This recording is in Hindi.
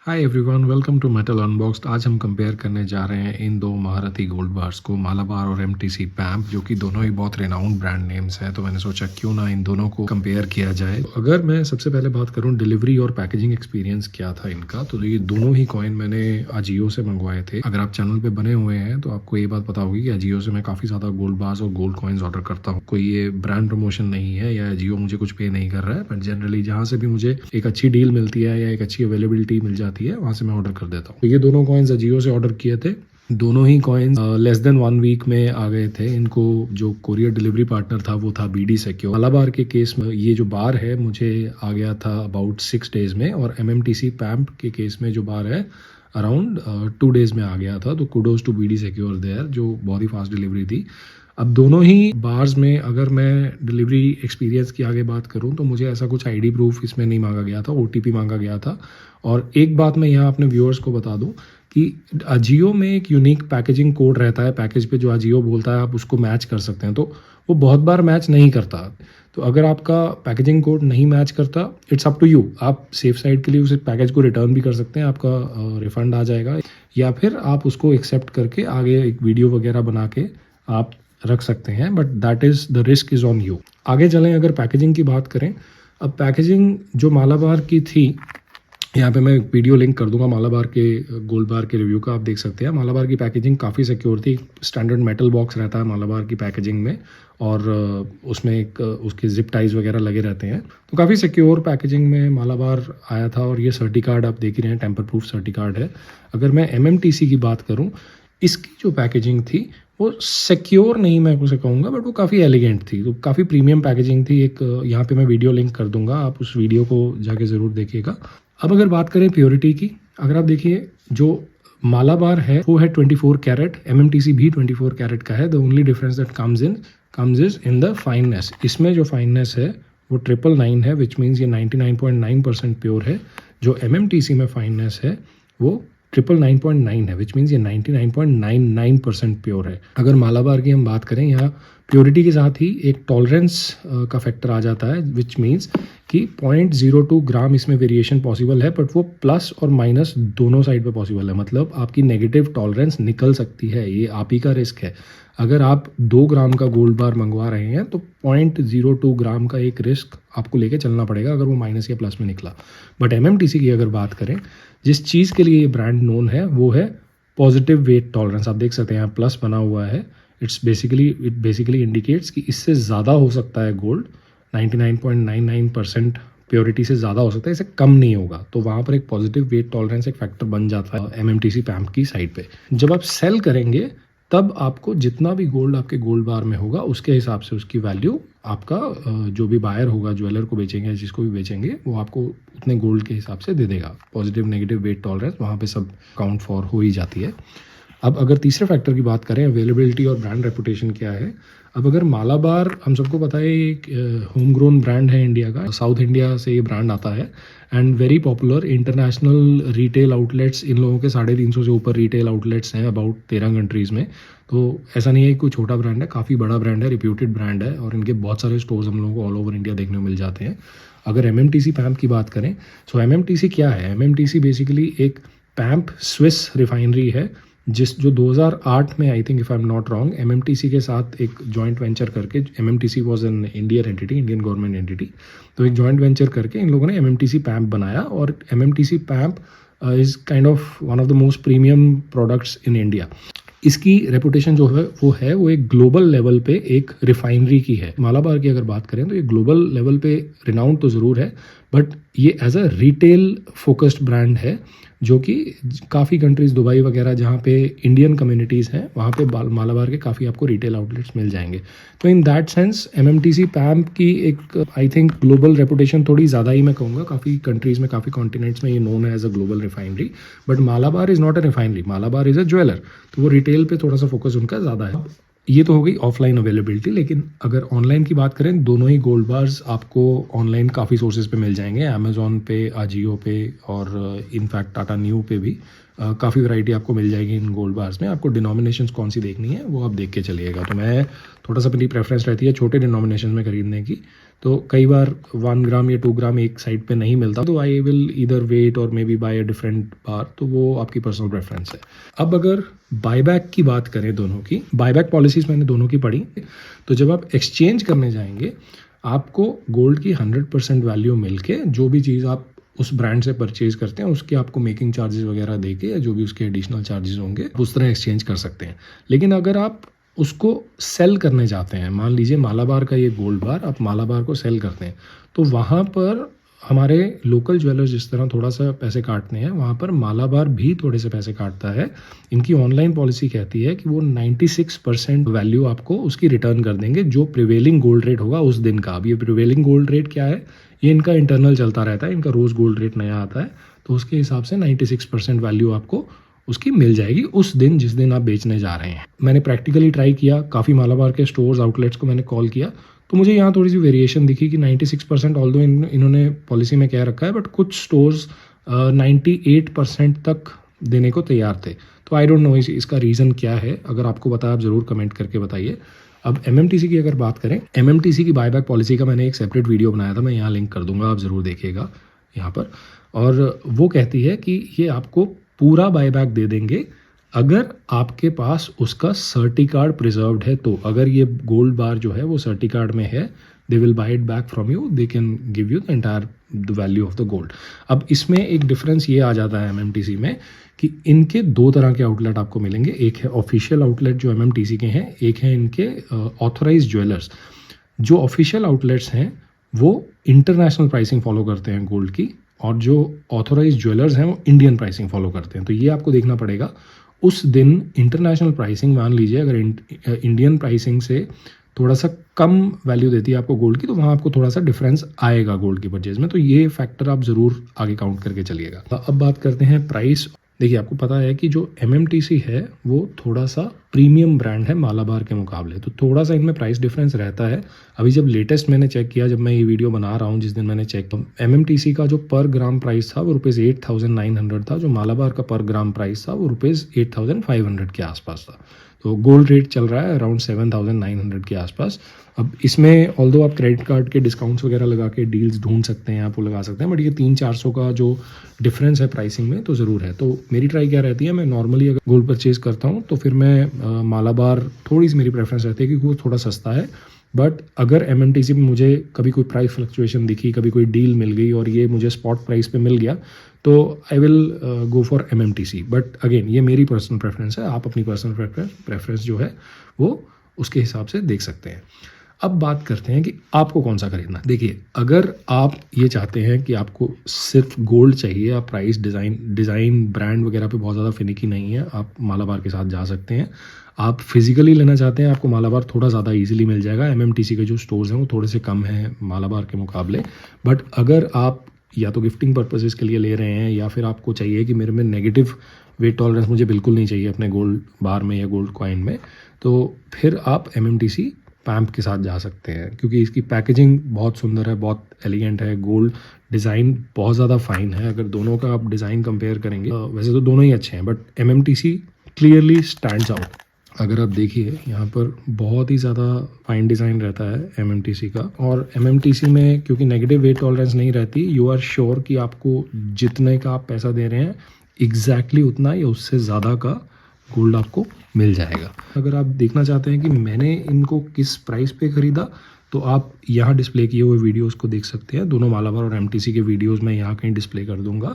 Hi everyone, welcome to metal unboxed. आज हम कंपेयर करने जा रहे हैं इन दो महारथी गोल्ड बार्स को, मालाबार और एमटीसी पैम्प, जो कि दोनों ही बहुत रेनाउंड ब्रांड नेम्स हैं। तो मैंने सोचा क्यों ना इन दोनों को कंपेयर किया जाए। अगर मैं सबसे पहले बात करूं डिलीवरी और पैकेजिंग एक्सपीरियंस क्या था इनका, तो ये दोनों ही कॉइन मैंने अजियो से मंगवाए थे। अगर आप चैनल पे बने हुए हैं तो आपको ये बात पता होगी कि अजियो से मैं काफ़ी ज़्यादा गोल्ड बार्स और गोल्ड कॉइन्स ऑर्डर करता हूँ। कोई ये ब्रांड प्रमोशन नहीं है या अजियो मुझे कुछ पे नहीं कर रहा है, बट जनरली जहाँ से भी मुझे एक अच्छी डील मिलती है या एक अच्छी अवेलेबिलिटी मिल जाती है, वहाँ से मैं ऑर्डर कर देता हूँ। तो ये दोनों कॉइन्स अजियो से ऑर्डर किए थे। दोनों ही कॉइन्स लेस देन 1 वीक में आ गए थे। इनको जो कोरियर डिलीवरी पार्टनर था वो था BD सिक्योर। मालाबार के केस में ये जो बार है मुझे आ गया था अबाउट 6 डेज में, और MMTC पैम्प के केस में जो बार है अराउंड 2 डेज में आ गया था। तो kudos to BD secure there, जो बहुत ही फास्ट डिलीवरी थी। अब दोनों ही बार्स में अगर मैं डिलीवरी एक्सपीरियंस की आगे बात करूं तो मुझे ऐसा कुछ ID प्रूफ इसमें नहीं मांगा गया था, OTP मांगा गया था। और एक बात मैं यहाँ अपने व्यूअर्स को बता दूं कि अजियो में एक यूनिक पैकेजिंग कोड रहता है। पैकेज पे जो अजियो बोलता है आप उसको मैच कर सकते हैं, तो वो बहुत बार मैच नहीं करता। तो अगर आपका पैकेजिंग कोड नहीं मैच करता, इट्स अप टू यू। आप सेफ साइड के लिए उस पैकेज को रिटर्न भी कर सकते हैं, आपका रिफंड आ जाएगा, या फिर आप उसको एक्सेप्ट करके आगे एक वीडियो वगैरह बना के आप रख सकते हैं, but that is the risk is on you. आगे चलें, अगर पैकेजिंग की बात करें, अब पैकेजिंग जो मालाबार की थी, यहाँ पे मैं वीडियो लिंक कर दूंगा मालाबार के गोल्ड बार के रिव्यू का, आप देख सकते हैं। मालाबार की पैकेजिंग काफ़ी सिक्योर थी। स्टैंडर्ड मेटल बॉक्स रहता है मालाबार की पैकेजिंग में, और उसमें एक उसके जिप टाइज वगैरह लगे रहते हैं। तो काफ़ी सिक्योर पैकेजिंग में मालाबार आया था। और ये सर्टी कार्ड आप देख ही रहे हैं, टेम्पर प्रूफ सर्टी कार्ड है। अगर मैं MMTC की बात करूँ, इसकी जो पैकेजिंग थी वो सिक्योर नहीं मैं उसे कहूँगा, बट वो काफ़ी एलिगेंट थी। तो काफ़ी प्रीमियम पैकेजिंग थी। एक यहाँ पे मैं वीडियो लिंक कर दूंगा, आप उस वीडियो को जाके ज़रूर देखिएगा। अब अगर बात करें प्योरिटी की, अगर आप देखिए जो मालाबार है वो है 24 कैरेट, MMTC भी 24 कैरेट का है। The only difference that comes is in the fineness. इसमें जो फाइननेस है वो 999 है, विच मीन्स ये 99.9% प्योर है। जो MMTC में फाइननेस है वो 999 है, विच मीन्स ये 99.99% प्योर है। अगर मालाबार की हम बात करें, यहाँ प्योरिटी के साथ ही एक टॉलरेंस का फैक्टर आ जाता है, विच मीन्स कि 0.02 ग्राम इसमें वेरिएशन पॉसिबल है, बट वो प्लस और माइनस दोनों साइड पे पॉसिबल है। मतलब आपकी नेगेटिव टॉलरेंस निकल सकती है, ये आप ही का रिस्क है। अगर आप 2 ग्राम का गोल्ड बार मंगवा रहे हैं तो 0.02 ग्राम का एक रिस्क आपको लेके चलना पड़ेगा अगर वो माइनस या प्लस में निकला। बट MMTC की अगर बात करें, जिस चीज़ के लिए ये ब्रांड नोन है वो है पॉजिटिव वेट टॉलरेंस। आप देख सकते हैं यहाँ प्लस बना हुआ है। इट बेसिकली इंडिकेट्स कि इससे ज़्यादा हो सकता है गोल्ड, 99.99% प्योरिटी से ज़्यादा हो सकता है, इससे कम नहीं होगा। तो वहाँ पर एक पॉजिटिव वेट टॉलरेंस एक फैक्टर बन जाता है MMTC पैम्प की साइड पे। जब आप सेल करेंगे तब आपको जितना भी गोल्ड आपके गोल्ड बार में होगा उसके हिसाब से उसकी वैल्यू आपका जो भी बायर होगा, ज्वेलर को बेचेंगे या जिसको भी बेचेंगे, वो आपको उतने गोल्ड के हिसाब से दे देगा। पॉजिटिव नेगेटिव वेट टॉलरेंस वहाँ पे सब काउंट फॉर हो ही जाती है। अब अगर तीसरे फैक्टर की बात करें, अवेलेबिलिटी और ब्रांड रेपुटेशन क्या है। अब अगर मालाबार, हम सबको पता है एक होम ग्रोन ब्रांड है इंडिया का, साउथ इंडिया से ये ब्रांड आता है and very popular. International retail outlets, इन लोगों के 350 से ऊपर रिटेल आउटलेट्स हैं अबाउट 13 कंट्रीज़ में। तो ऐसा नहीं है कि कोई छोटा ब्रांड है, काफ़ी बड़ा ब्रांड है, रिप्यूटेड ब्रांड है, और इनके बहुत सारे स्टोर्स हम लोगों को ऑल ओवर इंडिया देखने को मिल जाते हैं। अगर MMTC पैम्प की बात करें, सो MMTC क्या है? MMTC बेसिकली एक पैम्प स्विस रिफाइनरी है, जो 2008 में, I think if I am not wrong, MMTC के साथ एक जॉइंट वेंचर करके, MMTC was an Indian entity, Indian government entity, तो एक जॉइंट वेंचर करके इन लोगों ने MMTC पैम्प बनाया। और MMTC पैम्प is kind of one of the most premium products in India. इसकी रेपुटेशन जो है वो एक ग्लोबल लेवल पे एक रिफाइनरी की है। मालाबार की अगर बात करें तो ये ग्लोबल लेवल पे रिनाउंड तो ज़रूर है, बट ये as a retail focused brand है, जो कि काफ़ी कंट्रीज़, दुबई वगैरह जहाँ पे इंडियन कम्युनिटीज़ हैं, वहाँ पे मालाबार के काफ़ी आपको रिटेल आउटलेट्स मिल जाएंगे। तो इन दैट सेंस MMTC पैम्प की एक, आई थिंक, ग्लोबल रेपुटेशन थोड़ी ज़्यादा ही मैं कहूँगा। काफ़ी कंट्रीज़ में, काफ़ी कॉन्टिनेंट्स में ये नोन है as a global refinery. But Malabar is not a refinery, Malabar is a jeweller. तो वो रिटेल पे थोड़ा सा फोकस उनका ज़्यादा है। ये तो हो गई ऑफलाइन अवेलेबिलिटी। लेकिन अगर ऑनलाइन की बात करें, दोनों ही गोल्ड बार्स आपको ऑनलाइन काफ़ी सोर्सेज पे मिल जाएंगे, अमेजोन पे, अजियो पे, और इनफैक्ट टाटा न्यू पे भी काफ़ी वैरायटी आपको मिल जाएगी इन गोल्ड बार्स में। आपको डिनोमिनेशंस कौन सी देखनी है वो आप देख के चलिएगा। तो मैं थोड़ा सा मेरी प्रेफरेंस रहती है छोटे डिनोमिनेशन में खरीदने की। तो कई बार 1 ग्राम या 2 ग्राम एक साइड पे नहीं मिलता, तो I will either wait or maybe by a different bar. तो वो आपकी पर्सनल प्रेफरेंस है। अब अगर बायबैक की बात करें, दोनों की बायबैक पॉलिसीज़ मैंने दोनों की पढ़ी। तो जब आप एक्सचेंज करने जाएंगे, आपको गोल्ड की 100% वैल्यू मिलके जो भी चीज़ आप उस ब्रांड से परचेज करते हैं उसके आपको मेकिंग चार्जेस वगैरह देके या जो भी उसके एडिशनल चार्जेस होंगे उस तरह एक्सचेंज कर सकते हैं। लेकिन अगर आप उसको सेल करने जाते हैं, मान लीजिए मालाबार का ये गोल्ड बार आप मालाबार को सेल करते हैं, तो वहाँ पर हमारे लोकल ज्वेलर्स जिस तरह थोड़ा सा पैसे काटते हैं, वहाँ पर मालाबार भी थोड़े से पैसे काटता है। इनकी ऑनलाइन पॉलिसी कहती है कि वो 96% वैल्यू आपको उसकी रिटर्न कर देंगे जो प्रिवेलिंग गोल्ड रेट होगा उस दिन का। अब ये प्रिवेलिंग गोल्ड रेट क्या है, ये इनका इंटरनल चलता रहता है, इनका रोज़ गोल्ड रेट नया आता है, तो उसके हिसाब से 96% वैल्यू आपको उसकी मिल जाएगी उस दिन जिस दिन आप बेचने जा रहे हैं। मैंने प्रैक्टिकली ट्राई किया, काफ़ी मालाबार के स्टोर्स आउटलेट्स को मैंने कॉल किया, तो मुझे यहाँ थोड़ी सी वेरिएशन दिखी कि 96% ऑल्दो इन्होंने पॉलिसी में कह रखा है, बट कुछ स्टोर्स 98% तक देने को तैयार थे। तो आई डोंट नो इसका रीज़न क्या है। अगर आपको पता आप ज़रूर कमेंट करके बताइए। अब MMTC की अगर बात करें, MMTC की बायबैक पॉलिसी का मैंने एक सेपरेट वीडियो बनाया था, मैं यहाँ लिंक कर दूंगा, आप ज़रूर देखिएगा यहाँ पर। और वो कहती है कि ये आपको पूरा बायबैक दे देंगे अगर आपके पास उसका सर्टी कार्ड प्रिजर्व्ड है। तो अगर ये गोल्ड बार जो है वो सर्टी कार्ड में है, they will buy it back from you, they can give you the entire the value of the gold. अब इसमें एक डिफरेंस ये आ जाता है MMTC में कि इनके 2 तरह के आउटलेट आपको मिलेंगे। एक है ऑफिशियल आउटलेट जो MMTC के हैं, एक है इनके ऑथोराइज ज्वेलर्स। जो ऑफिशियल आउटलेट्स हैं वो इंटरनेशनल प्राइसिंग फॉलो करते हैं गोल्ड की, और जो ऑथोराइज ज्वेलर्स हैं वो इंडियन प्राइसिंग फॉलो करते हैं। तो ये आपको देखना पड़ेगा उस दिन इंटरनेशनल प्राइसिंग, मान लीजिए अगर इंडियन प्राइसिंग से थोड़ा सा कम वैल्यू देती है आपको गोल्ड की, तो वहाँ आपको थोड़ा सा डिफरेंस आएगा गोल्ड की परचेज में। तो ये फैक्टर आप ज़रूर आगे काउंट करके चलिएगा। अब बात करते हैं प्राइस। देखिए, आपको पता है कि जो MMTC है वो थोड़ा सा प्रीमियम ब्रांड है मालाबार के मुकाबले, तो थोड़ा सा इनमें प्राइस डिफरेंस रहता है। अभी जब लेटेस्ट मैंने चेक किया, जब मैं ये वीडियो बना रहा हूँ जिस दिन मैंने चेक किया, MMTC का जो पर ग्राम प्राइस था वो ₹8,900 था, जो मालाबार का पर ग्राम प्राइस था वो ₹8,500 के आसपास था। तो गोल्ड रेट चल रहा है अराउंड 7,900 के आसपास। अब इसमें ऑल्दो आप क्रेडिट कार्ड के डिस्काउंट्स वगैरह लगा के डील्स ढूंढ सकते हैं, आप वो लगा सकते हैं, बट ये 300-400 का जो डिफरेंस है प्राइसिंग में तो ज़रूर है। तो मेरी ट्राई क्या रहती है, मैं नॉर्मली अगर गोल्ड परचेज करता हूँ तो फिर मैं मालाबार थोड़ी सी मेरी प्रेफरेंस रहती है क्योंकि वो थोड़ा सस्ता है। बट अगर MMTC में मुझे कभी कोई प्राइस फ्लक्चुएशन दिखी, कभी कोई डील मिल गई और ये मुझे स्पॉट प्राइस पे मिल गया, तो I will go for MMTC। But again ये मेरी पर्सनल प्रेफरेंस है, आप अपनी पर्सनल प्रेफरेंस जो है वो उसके हिसाब से देख सकते हैं। अब बात करते हैं कि आपको कौन सा खरीदना है। देखिए, अगर आप ये चाहते हैं कि आपको सिर्फ गोल्ड चाहिए, आप प्राइस डिज़ाइन ब्रांड वगैरह पे बहुत ज़्यादा फिनिकी नहीं है, आप मालाबार के साथ जा सकते हैं। आप फिजिकली लेना चाहते हैं, आपको मालाबार थोड़ा ज़्यादा इजीली मिल जाएगा। MMTC के जो स्टोर्स हैं वो थोड़े से कम हैं मालाबार के मुकाबले। बट अगर आप या तो गिफ्टिंग पर्पसेस के लिए ले रहे हैं या फिर आपको चाहिए कि मेरे में नेगेटिव वेट टॉलरेंस मुझे बिल्कुल नहीं चाहिए अपने गोल्ड बार में या गोल्ड कॉइन में, तो फिर आप MMTC पैम्प के साथ जा सकते हैं, क्योंकि इसकी पैकेजिंग बहुत सुंदर है, बहुत एलिगेंट है, गोल्ड डिज़ाइन बहुत ज़्यादा फाइन है। अगर दोनों का आप डिज़ाइन कंपेयर करेंगे, वैसे तो दोनों ही अच्छे हैं, but MMTC clearly stands out. अगर आप देखिए यहाँ पर बहुत ही ज़्यादा फाइन डिज़ाइन रहता है MMTC का, और MMTC में क्योंकि नेगेटिव वेट टॉलरेंस नहीं रहती, यू आर श्योर कि आपको जितने का आप पैसा दे रहे हैं एग्जैक्टली उतना या उससे ज़्यादा का गोल्ड आपको मिल जाएगा। अगर आप देखना चाहते हैं कि मैंने इनको किस प्राइस पे ख़रीदा, तो आप यहाँ डिस्प्ले किए हुए वीडियोस को देख सकते हैं। दोनों मालाबार और MTC के वीडियोस मैं यहाँ कहीं डिस्प्ले कर दूंगा।